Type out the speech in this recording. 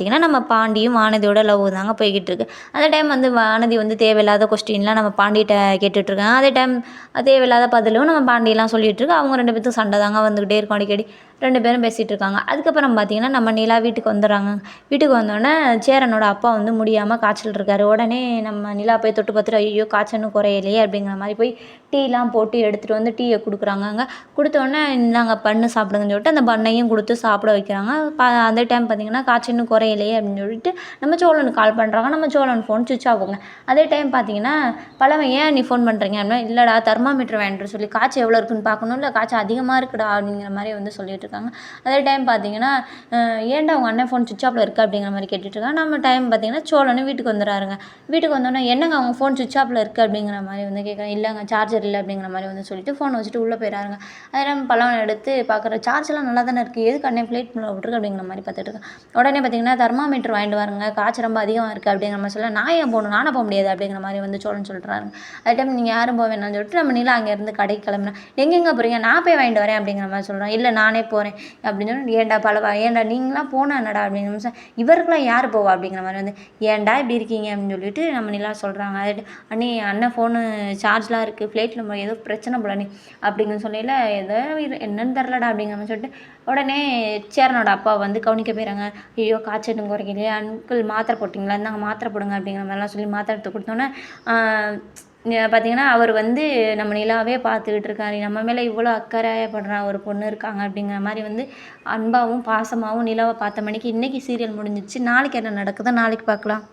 பார்த்திங்கன்னா நம்ம பாண்டியும் வானதியோட லவ் தாங்க போய்கிட்டு இருக்கு. அந்த டைம் வந்து வானதி வந்து தேவையில்லாத கொஸ்டின்லாம் நம்ம பாண்டிகிட்ட கேட்டுட்ருக்காங்க. அதே டைம் தேவையில்லாத பதிலும் நம்ம பாண்டியெலாம் சொல்லிகிட்ருக்கு. அவங்க 2 பேத்துக்கும் சண்டை தாங்க வந்துக்கிட்டே இருக்கும் அடிக்கடி. 2 பேரும் பேசிகிட்டு இருக்காங்க. அதுக்கப்புறம் பார்த்திங்கன்னா நம்ம நிலா வீட்டுக்கு வந்துடுறாங்க. வீட்டுக்கு வந்தோடனே சேரனோட அப்பா வந்து முடியாமல் காய்ச்சல் இருக்கார். உடனே நம்ம நிலா போய் தொட்டு பார்த்துட்டு ஐயோ காய்ச்சல் குறையலையே அப்படிங்கிற மாதிரி போய் டீலாம் போட்டு எடுத்துகிட்டு வந்து டீயை கொடுக்குறாங்க. கொடுத்தோடனே இந்தாங்க பண்ணு சாப்பிடுங்கன்னு சொல்லிட்டு அந்த பண்ணையும் கொடுத்து சாப்பிட வைக்கிறாங்க. அந்த டைம் பார்த்திங்கன்னா காய்ச்சல் குறையலையே அப்படின்னு சொல்லிட்டு நம்ம சோழனுக்கு கால் பண்ணுறாங்க. நம்ம சோழன் ஃபோன் சுவிட்ச் ஆகுங்க. அதே டைம் பார்த்திங்கன்னா பல்லவன் ஏன் நீ ஃபோன் பண்ணுறீங்க அப்படின்னா இல்லைடா தெர்மாமீட்டர் வாங்கிட்டு சொல்லி காய்ச்சல் எவ்வளோ இருக்குன்னு பார்க்கணும், இல்லை காய்ச்சல் அதிகமாக இருக்குடா அப்படிங்கிற மாதிரி வந்து சொல்லிட்டு இருக்காங்க. அதே டைம் பார்த்திங்கன்னா ஏன்டா உங்கள் அண்ணன் ஃபோன் சுவிட்ச் ஆஃபில் இருக்குது அப்படிங்கிற மாதிரி கேட்டுட்ருக்காங்க. நம்ம டைம் பார்த்திங்கன்னா சோழனும் வீட்டுக்கு வந்துடுறாருங்க. வீட்டுக்கு வந்தோடனே என்னங்க அவங்க ஃபோன் சுவிட்ச் ஆஃபில் இருக்குது அப்படிங்கிற மாதிரி வந்து கேட்குறேன். இல்லைங்க சார்ஜர் இல்லை அப்படிங்கிற மாதிரி வந்து சொல்லிட்டு ஃபோனை வச்சுட்டு உள்ளே போயிடறாருங்க. அதே டைம் பல்லவன் எடுத்து பார்க்குற சார்ஜெலாம் நல்லா தானே இருக்குது, எதுக்கு அண்ணன் ஃப்ளைட் பண்ண விட்ருக்கு அப்படிங்கிற மாதிரி பார்த்துட்டு இருக்கேன். உடனே பார்த்திங்கன்னா தெர்மாமீட்டர் வாங்கிட்டு வாருங்க, காய்ச்சல் ரொம்ப அதிகமாக இருக்குது அப்படிங்கிற மாதிரி சொல்ல நான் ஏன் போகணும், நானே போக முடியாது அப்படிங்கிற மாதிரி வந்து சோழன் சொல்கிறாரு. அதே டைம் நீங்கள் யாரும் போக வேணாம்னு சொல்லிட்டு நம்ம நிலா அங்கேருந்து கடைக்கு கிளம்புறேன். எங்கெங்கே போகிறீங்க, நான் போய் வாங்கிட்டு வரேன் அப்படிங்கிற மாதிரி சொல்கிறேன். இல்லை நானே போகிறேன் அப்படின்னு சொல்லி ஏன்டா பலவா ஏன்டா நீங்களாம் போனா என்னடா அப்படிங்கிற மாதிரி இவருக்கெல்லாம் யார் போவா அப்படிங்கிற மாதிரி வந்து ஏன்டா இப்படி இருக்கீங்க அப்படின்னு சொல்லிட்டு நம்ம நிலா சொல்கிறாங்க. அதே அண்ணி அண்ணன் ஃபோனு சார்ஜ்லாம் இருக்குது, ஃப்ளைட்டில் நம்ம ஏதோ பிரச்சனை போல நீ அப்படிங்கிற சொல்லையில் ஏதோ என்னன்னு தெரிலடா அப்படிங்கிற மாதிரி சொல்லிட்டு உடனே சேரனோட அப்பா வந்து கவனிக்க போயிறாங்க. ஐயோ காய்ச்சல் குறைக்கலையே அங்கிள் மாத்திரை போட்டிங்களா, இருந்தாங்க மாத்திரை போடுங்க அப்படிங்கிற மாதிரிலாம் சொல்லி மாத்திரை எடுத்து கொடுத்தோன்னே பார்த்திங்கன்னா அவர் வந்து நம்ம நிலாவே பார்த்துக்கிட்டு இருக்காரு. நம்ம மேலே இவ்வளோ அக்கறைப்படுற ஒரு பொண்ணு இருக்காங்க அப்படிங்கிற மாதிரி வந்து அன்பாகவும் பாசமாகவும் நிலாவை பார்த்த மணிக்கு இன்றைக்கி சீரியல் முடிஞ்சிச்சு. நாளைக்கு என்ன நடக்குதோ நாளைக்கு பார்க்கலாம்.